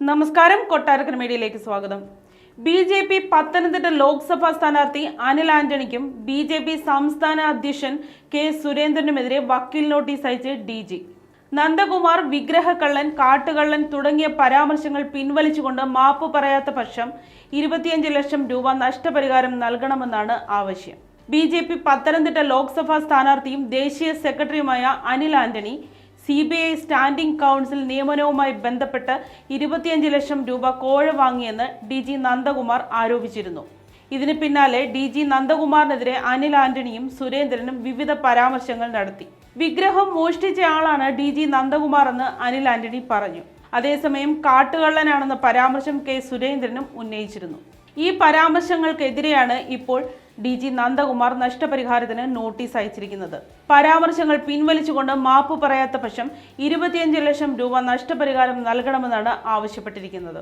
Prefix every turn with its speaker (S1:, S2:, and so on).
S1: നമസ്കാരം, കൊട്ടാരക്കര മീഡിയയിലേക്ക് സ്വാഗതം. ബി.ജെ.പി. പത്തനംതിട്ട ലോക്സഭാ സ്ഥാനാർത്ഥി അനിൽ ആന്റണിക്കും ബി.ജെ.പി. സംസ്ഥാന അധ്യക്ഷൻ കെ സുരേന്ദ്രനുമെതിരെ വക്കീൽ നോട്ടീസ് അയച്ച് ഡി.ജി. നന്ദകുമാർ വിഗ്രഹക്കള്ളൻ, കാട്ടുകള്ളൻ തുടങ്ങിയ പരാമർശങ്ങൾ പിൻവലിച്ചുകൊണ്ട് മാപ്പ് പറയാത്ത പക്ഷം 25 ലക്ഷം രൂപ നഷ്ടപരിഹാരം നൽകണമെന്നാണ് ആവശ്യം. ബി.ജെ.പി. പത്തനംതിട്ട ലോക്സഭാ സ്ഥാനാർത്ഥിയും ദേശീയ സെക്രട്ടറിയുമായ Anil Antony CBI standing counsel നിയമനവുമായി ബന്ധപ്പെട്ട് 25 ലക്ഷം രൂപ കോഴ വാങ്ങിയെന്ന് DG നന്ദകുമാർ ആരോപിച്ചിരുന്നു. ഇതിന് പിന്നാലെ DG നന്ദകുമാറിനെതിരെ അനിൽ ആന്റണിയും സുരേന്ദ്രനും വിവിധ പരാമർശങ്ങൾ നടത്തി. വിഗ്രഹം മോഷ്ടിച്ചയാളാണ് DG നന്ദകുമാർ എന്ന് അനിൽ ആന്റണി പറഞ്ഞു. അതേസമയം കാട്ടുകള്ളനാണെന്ന പരാമർശം കെ സുരേന്ദ്രനും ഉന്നയിച്ചിരുന്നു. ഈ പരാമർശങ്ങൾക്കെതിരെയാണ് ഇപ്പോൾ DG നന്ദകുമാർ നഷ്ടപരിഹാരത്തിന് നോട്ടീസ് അയച്ചിരിക്കുന്നത്. പരാമർശങ്ങൾ പിൻവലിച്ചുകൊണ്ട് മാപ്പ് പറയാത്ത പക്ഷം 25 ലക്ഷം രൂപ നഷ്ടപരിഹാരം നൽകണമെന്നാണ് ആവശ്യപ്പെട്ടിരിക്കുന്നത്.